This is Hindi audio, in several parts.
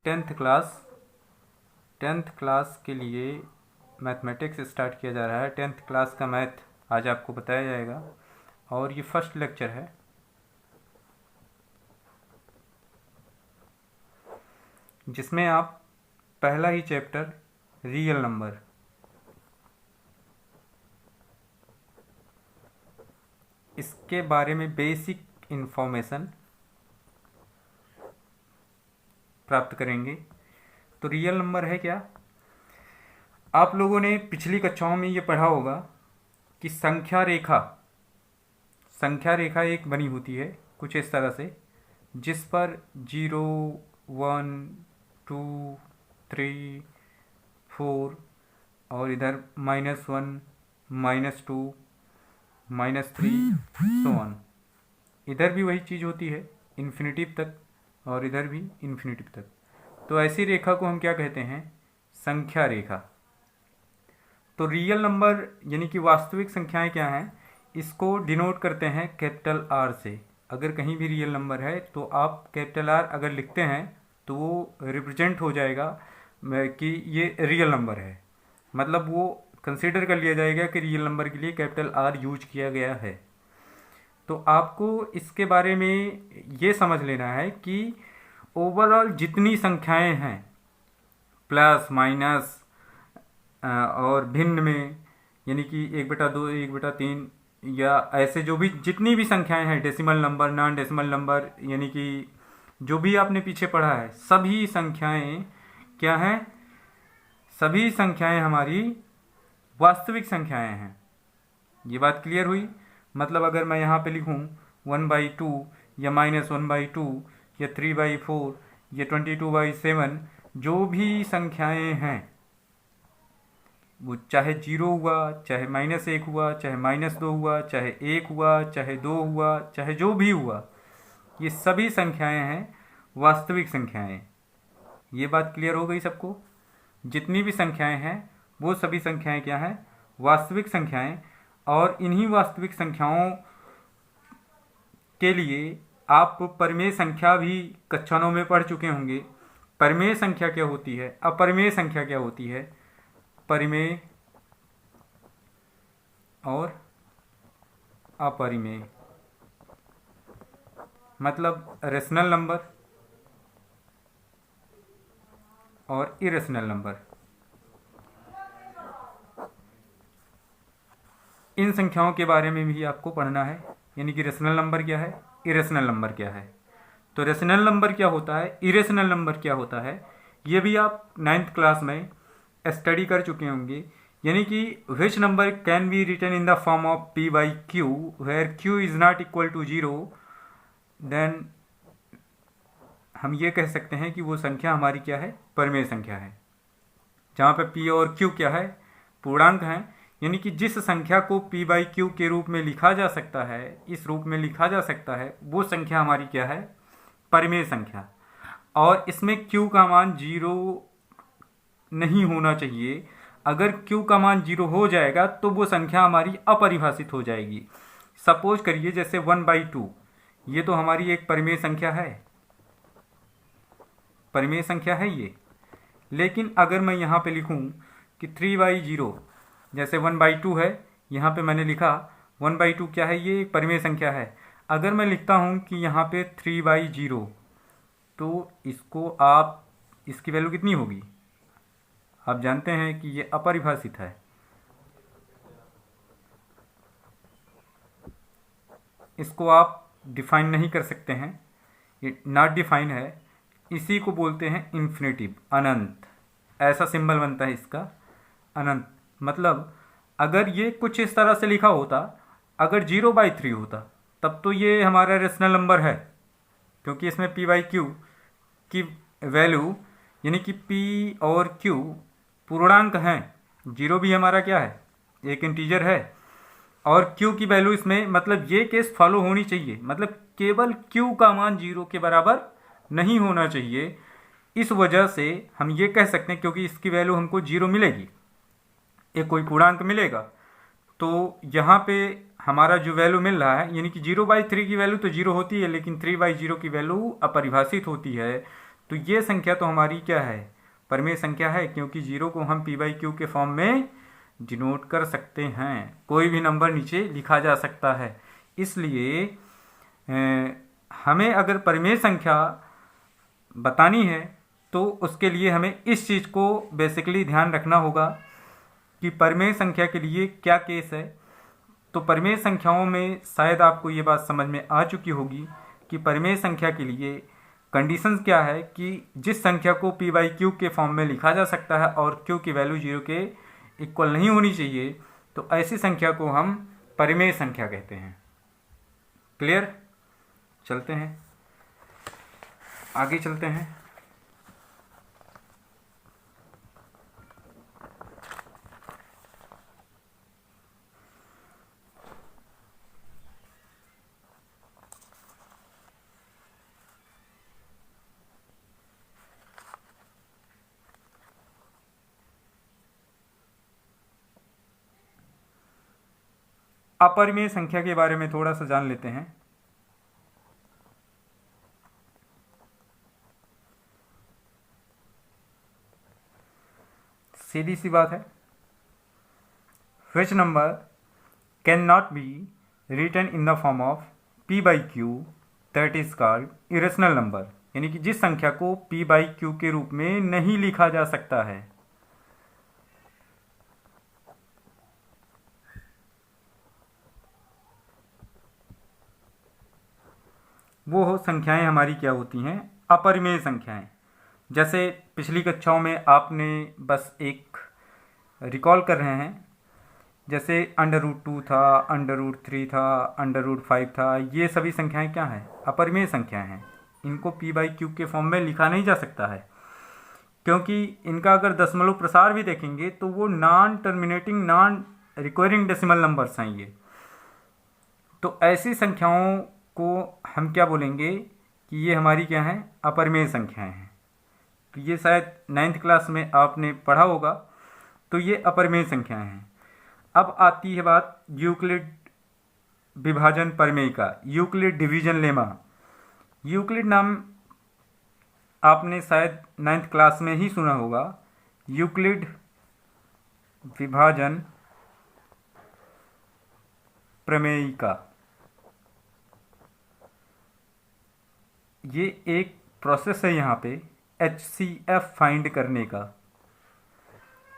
टेंथ क्लास के लिए मैथमेटिक्स स्टार्ट किया जा रहा है। टेंथ क्लास का मैथ आज आपको बताया जाएगा और ये फर्स्ट लेक्चर है। जिसमें आप पहला ही चैप्टर रियल नंबर, इसके बारे में बेसिक इन्फॉर्मेशन प्राप्त करेंगे। तो रियल नंबर है क्या? आप लोगों ने पिछली कक्षाओं में ये पढ़ा होगा कि संख्या रेखा एक बनी होती है कुछ इस तरह से, जिस पर 0, 1, 2, 3, 4 और इधर -1, -2, -3 सो ऑन। इधर भी वही चीज़ होती है इन्फिनिटिव तक और इधर भी इन्फिनिटिव तक। तो ऐसी रेखा को हम क्या कहते हैं? संख्या रेखा। तो रियल नंबर यानी कि वास्तविक संख्याएं क्या हैं? इसको डिनोट करते हैं कैपिटल R से। अगर कहीं भी रियल नंबर है तो आप कैपिटल R अगर लिखते हैं तो वो रिप्रेजेंट हो जाएगा कि ये रियल नंबर है, मतलब वो कंसीडर कर लिया जाएगा कि रियल नंबर के लिए कैपिटल R यूज किया गया है। तो आपको इसके बारे में ये समझ लेना है कि ओवरऑल जितनी संख्याएं हैं प्लस माइनस और भिन्न में, यानी कि 1/2, 1/3 या ऐसे जो भी जितनी भी संख्याएं हैं, decimal number, non decimal number, यानी कि जो भी आपने पीछे पढ़ा है, सभी संख्याएं क्या हैं? सभी संख्याएं हमारी वास्तविक संख्याएं हैं। ये बात क्लियर हुई? मतलब अगर मैं यहाँ पे लिखूँ 1/2 या -1/2 या 3/4 या 22/7, जो भी संख्याएं हैं वो चाहे 0 हुआ, चाहे -1 हुआ, चाहे -2 हुआ, चाहे 1 हुआ, चाहे 2 हुआ, चाहे जो भी हुआ, ये सभी संख्याएं हैं वास्तविक संख्याएं। ये बात क्लियर हो गई सबको? जितनी भी संख्याएं हैं वो सभी संख्याएं क्या हैं? वास्तविक संख्याएं। और इन्हीं वास्तविक संख्याओं के लिए आप परिमेय संख्या भी कक्षाओं में पढ़ चुके होंगे। परिमेय संख्या क्या होती है, अपरिमेय संख्या क्या होती है? परिमेय और अपरिमेय मतलब रेशनल नंबर और इरेशनल नंबर। इन संख्याओं के बारे में भी आपको पढ़ना है, यानी कि रेशनल नंबर क्या है, इरेशनल नंबर क्या है। तो रेशनल नंबर क्या होता है, इरेशनल नंबर क्या होता है, ये भी आप 9th क्लास में स्टडी कर चुके होंगे। यानी कि which number can be written in the form of p/q where q is not equal to 0, then हम ये कह सकते हैं कि वो संख्या हमारी क्या है? परिमेय संख्या है। जहाँ पे p और q क्या है? पूर्णांक हैं। यानी कि जिस संख्या को p/q के रूप में लिखा जा सकता है, इस रूप में लिखा जा सकता है, वो संख्या हमारी क्या है? परिमेय संख्या। और इसमें q का मान 0 नहीं होना चाहिए। अगर q का मान 0 हो जाएगा तो वो संख्या हमारी अपरिभाषित हो जाएगी। सपोज करिए जैसे 1/2, ये तो हमारी एक परिमेय संख्या है, परिमेय संख्या है ये। लेकिन अगर मैं यहाँ पे लिखूँ कि 3/0, जैसे 1/2 है, यहाँ पे मैंने लिखा 1/2 क्या है? ये एक परिमेय संख्या है। अगर मैं लिखता हूँ कि यहाँ पे 3/0, तो इसको आप, इसकी वैल्यू कितनी होगी? आप जानते हैं कि ये अपरिभाषित है, इसको आप डिफाइन नहीं कर सकते हैं, ये नॉट डिफाइन है। इसी को बोलते हैं इन्फिनिटिव, अनंत। ऐसा सिंबल बनता है इसका, अनंत। मतलब अगर ये कुछ इस तरह से लिखा होता, अगर 0/3 होता तब तो ये हमारा रेशनल नंबर है, क्योंकि इसमें p/q की वैल्यू, यानी कि p और q पूर्णांक हैं। 0 भी हमारा क्या है? एक इंटीजर है। और q की वैल्यू इसमें, मतलब ये केस फॉलो होनी चाहिए, मतलब केवल q का मान 0 के बराबर नहीं होना चाहिए। इस वजह से हम ये कह सकते हैं, क्योंकि इसकी वैल्यू हमको 0 मिलेगी, एक कोई पूर्णांक मिलेगा, तो यहाँ पे हमारा जो वैल्यू मिल रहा है, यानी कि 0/3 की वैल्यू तो 0 होती है, लेकिन 3/0 की वैल्यू अपरिभाषित होती है। तो ये संख्या तो हमारी क्या है, परिमेय संख्या है, क्योंकि 0 को हम p बाई क्यू के फॉर्म में डिनोट कर सकते हैं। कोई भी नंबर नीचे लिखा जा सकता है। इसलिए हमें अगर परिमेय संख्या बतानी है तो उसके लिए हमें इस चीज़ को बेसिकली ध्यान रखना होगा कि परिमेय संख्या के लिए क्या केस है। तो परिमेय संख्याओं में शायद आपको ये बात समझ में आ चुकी होगी कि परिमेय संख्या के लिए कंडीशंस क्या है कि जिस संख्या को p बाई क्यू के फॉर्म में लिखा जा सकता है और q की वैल्यू 0 के इक्वल नहीं होनी चाहिए, तो ऐसी संख्या को हम परिमेय संख्या कहते हैं। क्लियर? चलते हैं आगे, चलते हैं। अपरिमेय संख्या के बारे में थोड़ा सा जान लेते हैं। सीधी सी बात है, which number cannot be written in the form of p by q that is called irrational number, यानी कि जिस संख्या को p by q के रूप में नहीं लिखा जा सकता है। वो संख्याएं हमारी क्या होती हैं, अपरिमेय संख्याएं। जैसे पिछली कक्षाओं में आपने बस एक रिकॉल कर रहे हैं, जैसे √2 था, √3 था, √5 था, ये सभी संख्याएं क्या हैं, अपरिमेय संख्याएं हैं। इनको p बाई क्यू के फॉर्म में लिखा नहीं जा सकता है, क्योंकि इनका अगर दशमलव प्रसार भी देखेंगे तो वो non terminating non requiring decimal numbers हैं ये। तो ऐसी संख्याओं को हम क्या बोलेंगे कि ये हमारी क्या हैं, अपरिमेय संख्याएं हैं। तो ये शायद 9th क्लास में आपने पढ़ा होगा। तो ये अपरिमेय संख्याएं हैं। अब आती है बात यूक्लिड विभाजन प्रमेय का, यूक्लिड डिवीजन लेमा। यूक्लिड नाम आपने शायद 9th क्लास में ही सुना होगा। यूक्लिड विभाजन प्रमेय का ये एक प्रोसेस है यहाँ पे HCF फाइंड करने का,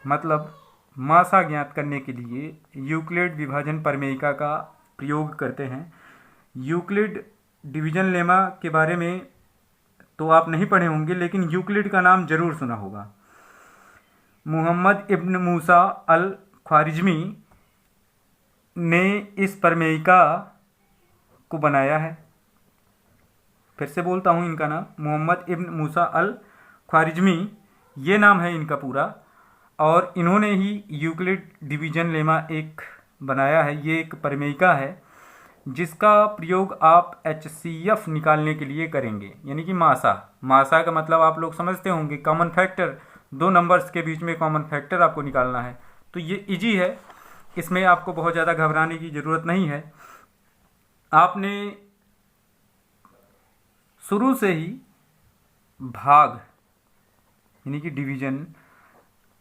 मतलब मासा ज्ञात करने के लिए यूक्लिड विभाजन प्रमेयिका का प्रयोग करते हैं। यूक्लिड डिवीजन लेमा के बारे में तो आप नहीं पढ़े होंगे, लेकिन यूक्लिड का नाम जरूर सुना होगा। मुहम्मद इब्न मूसा अल ख्वारिज़मी ने इस प्रमेयिका को बनाया है। फिर से बोलता हूँ, इनका नाम मुहम्मद इब्न मूसा अल ख्वारिज़मी, ये नाम है इनका पूरा, और इन्होंने ही यूक्लिड डिवीजन लेमा एक बनाया है। ये एक प्रमेयिका है जिसका प्रयोग आप HCF निकालने के लिए करेंगे, यानी कि मासा का मतलब आप लोग समझते होंगे, कॉमन फैक्टर, दो नंबर्स के बीच में कॉमन फैक्टर आपको निकालना है। तो ये इजी है, इसमें आपको बहुत ज़्यादा घबराने की ज़रूरत नहीं है। आपने शुरू से ही भाग यानी कि डिवीजन,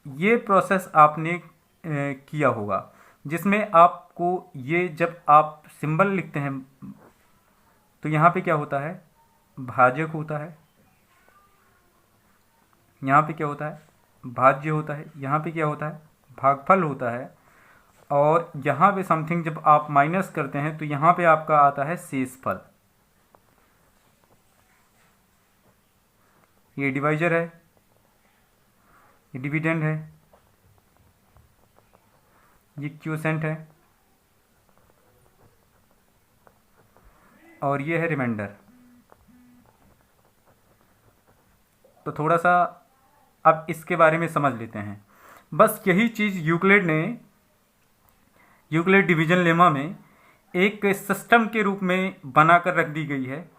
ये प्रोसेस आपने किया होगा, जिसमें आपको ये जब आप सिंबल लिखते हैं तो यहाँ पे क्या होता है, भाजक होता है, यहाँ पे क्या होता है, भाज्य होता है, यहाँ पे क्या होता है, भागफल होता है, और यहाँ पे समथिंग जब आप माइनस करते हैं तो यहाँ पे आपका आता है शेषफल। ये डिवाइजर है, ये डिविडेंड है, ये क्वोशेंट है, और ये है रिमाइंडर। तो थोड़ा सा अब इसके बारे में समझ लेते हैं। बस यही चीज़ यूक्लिड डिवीजन लेमा में एक सिस्टम के रूप में बनाकर रख दी गई है,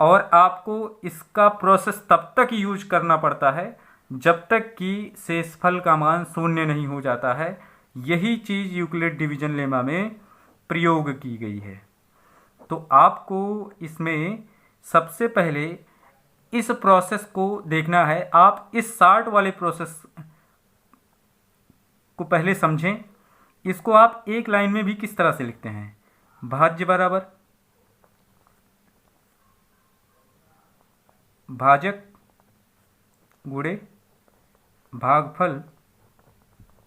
और आपको इसका प्रोसेस तब तक यूज करना पड़ता है जब तक कि शेषफल का मान 0 नहीं हो जाता है। यही चीज़ यूक्लिड डिवीजन लेमा में प्रयोग की गई है। तो आपको इसमें सबसे पहले इस प्रोसेस को देखना है, आप इस शार्ट वाले प्रोसेस को पहले समझें। इसको आप एक लाइन में भी किस तरह से लिखते हैं, भाज्य बराबर भाजक गुणे भागफल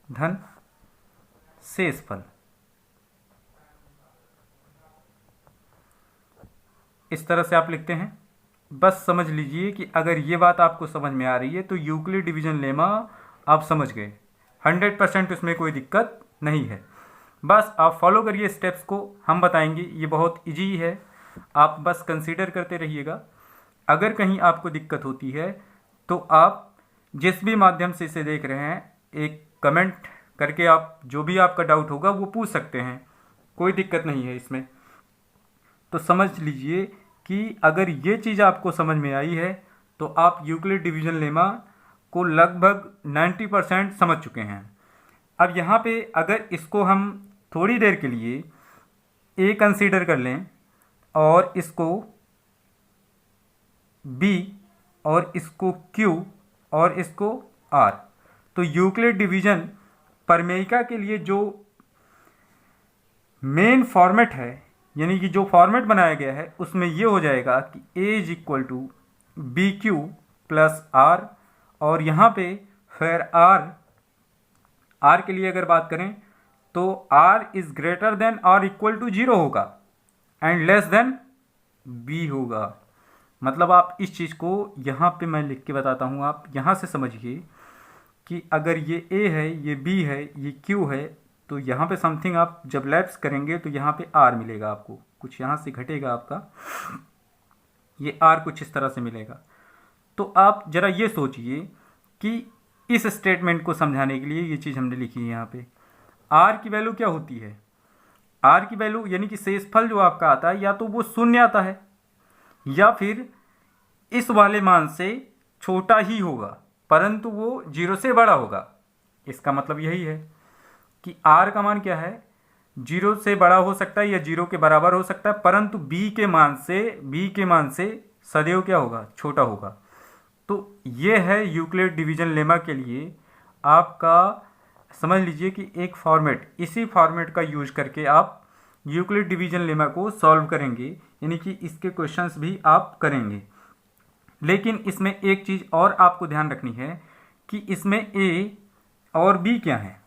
धन शेषफल। इस तरह से आप लिखते हैं। बस समझ लीजिए कि अगर ये बात आपको समझ में आ रही है तो यूक्लिड डिवीजन लेमा आप समझ गए, 100% उसमें कोई दिक्कत नहीं है। बस आप फॉलो करिए स्टेप्स को, हम बताएंगे, ये बहुत इजी है, आप बस कंसीडर करते रहिएगा। अगर कहीं आपको दिक्कत होती है तो आप जिस भी माध्यम से इसे देख रहे हैं, एक कमेंट करके आप जो भी आपका डाउट होगा वो पूछ सकते हैं, कोई दिक्कत नहीं है इसमें। तो समझ लीजिए कि अगर ये चीज़ आपको समझ में आई है तो आप यूक्लिड डिवीजन लेमा को लगभग 90% समझ चुके हैं। अब यहाँ पे अगर इसको हम थोड़ी देर के लिए ए कंसीडर कर लें और इसको बी और इसको क्यू और इसको आर, तो यूक्लिड डिवीजन प्रमेयिका के लिए जो मेन फॉर्मेट है, यानी कि जो फॉर्मेट बनाया गया है, उसमें ये हो जाएगा कि a is equal to b q plus r, और यहाँ पे फिर आर के लिए अगर बात करें तो आर इज ग्रेटर देन और इक्वल टू 0 होगा एंड लेस देन बी होगा। मतलब आप इस चीज़ को यहाँ पे मैं लिख के बताता हूँ, आप यहाँ से समझिए कि अगर ये ए है, ये बी है, ये क्यू है, तो यहाँ पे समथिंग आप जब लैप्स करेंगे तो यहाँ पे आर मिलेगा आपको, कुछ यहाँ से घटेगा आपका, ये आर कुछ इस तरह से मिलेगा। तो आप ज़रा ये सोचिए कि इस स्टेटमेंट को समझाने के लिए ये चीज़ हमने लिखी है यहाँ पे। आर की वैल्यू क्या होती है, आर की वैल्यू यानी कि शेषफल जो आपका आता है या तो वो शून्य आता है या फिर इस वाले मान से छोटा ही होगा परंतु वो 0 से बड़ा होगा। इसका मतलब यही है कि आर का मान क्या है, 0 से बड़ा हो सकता है या 0 के बराबर हो सकता है, परंतु बी के मान से सदैव क्या होगा, छोटा होगा। तो ये है यूक्लिड डिवीजन लेमा के लिए आपका, समझ लीजिए कि एक फॉर्मेट, इसी फॉर्मेट का यूज करके आप यूक्लिड डिवीजन लेमा को सॉल्व करेंगे, यानी कि इसके क्वेश्चंस भी आप करेंगे। लेकिन इसमें एक चीज़ और आपको ध्यान रखनी है कि इसमें ए और बी क्या है।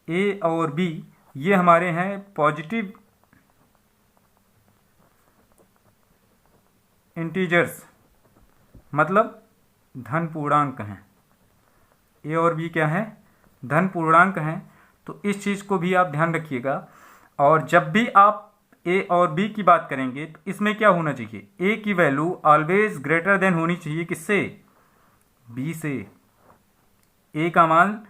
ए और बी ये हमारे हैं पॉजिटिव इंटीजर्स, मतलब धन पूर्णांक हैं। ए और बी क्या है, धन पूर्णांक हैं। तो इस चीज़ को भी आप ध्यान रखिएगा। और जब भी आप ए और बी की बात करेंगे तो इसमें क्या होना चाहिए, ए की वैल्यू ऑलवेज ग्रेटर देन होनी चाहिए किससे, बी से। ए का मान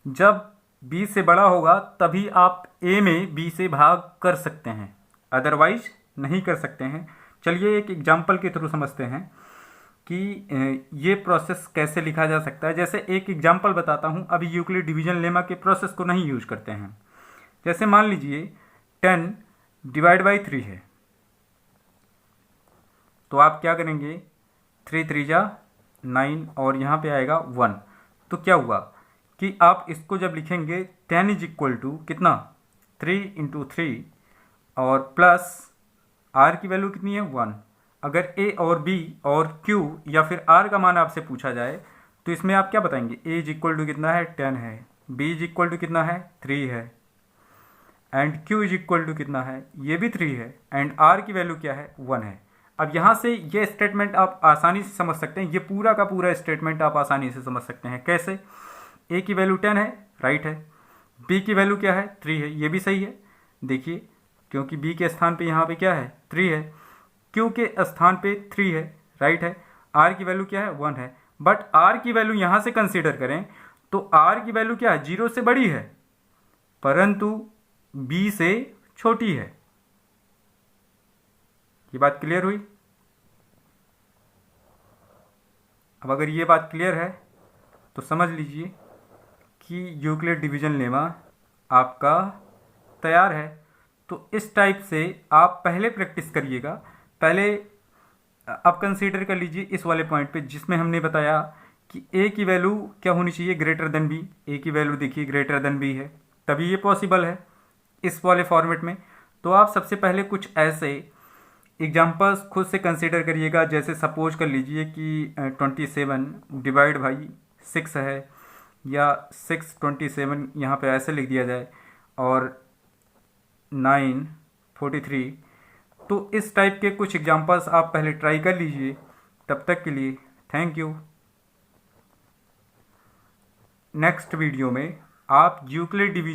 जब बी से बड़ा होगा तभी आप ए में बी से भाग कर सकते हैं, अदरवाइज नहीं कर सकते हैं। चलिए एक एग्जाम्पल के थ्रू समझते हैं कि ये प्रोसेस कैसे लिखा जा सकता है। जैसे एक एग्जाम्पल बताता हूँ, अभी यूक्लिड डिवीजन लेमा के प्रोसेस को नहीं यूज करते हैं। जैसे मान लीजिए 10 डिवाइड बाई 3 है, तो आप क्या करेंगे, 3 3 जा 9 और यहाँ पे आएगा 1। तो क्या हुआ कि आप इसको जब लिखेंगे 10 इज इक्वल टू कितना, 3 इंटू 3 और प्लस आर की वैल्यू कितनी है 1। अगर ए और बी और क्यू या फिर आर का मान आपसे पूछा जाए तो इसमें आप क्या बताएंगे, ए इज इक्वल टू कितना है 10 है, बी इज इक्वल टू कितना है 3 है, and Q is equal to कितना है, ये भी 3 है, एंड आर की वैल्यू क्या है 1 है। अब यहाँ से ये स्टेटमेंट आप आसानी से समझ सकते हैं, ये पूरा का पूरा स्टेटमेंट आप आसानी से समझ सकते हैं। कैसे, ए की वैल्यू 10 है, राइट है, बी की वैल्यू क्या है 3 है, ये भी सही है। देखिए क्योंकि बी के स्थान पे यहाँ पे क्या है 3 है, क्यू के स्थान पे 3 है, राइट है, आर की वैल्यू क्या है 1 है। बट आर की वैल्यू यहाँ से कंसीडर करें तो आर की वैल्यू क्या है 0 से बड़ी है परंतु बी से छोटी है। ये बात क्लियर हुई। अब अगर ये बात क्लियर है तो समझ लीजिए कि यूक्लिड डिवीजन लेमा आपका तैयार है। तो इस टाइप से आप पहले प्रैक्टिस करिएगा, पहले अब कंसीडर कर लीजिए इस वाले पॉइंट पे जिसमें हमने बताया कि ए की वैल्यू क्या होनी चाहिए, ग्रेटर देन बी। ए की वैल्यू देखिए ग्रेटर देन बी है, तभी ये पॉसिबल है इस वाले फॉर्मेट में। तो आप सबसे पहले कुछ ऐसे एग्जाम्पल्स खुद से कंसीडर करिएगा, जैसे सपोज कर लीजिए कि 27 डिवाइड बाई 6 है, या 627 यहाँ पे ऐसे लिख दिया जाए, और 943। तो इस टाइप के कुछ एग्जांपल्स आप पहले ट्राई कर लीजिए। तब तक के लिए थैंक यू। नेक्स्ट वीडियो में आप यूक्लिड डिवीजन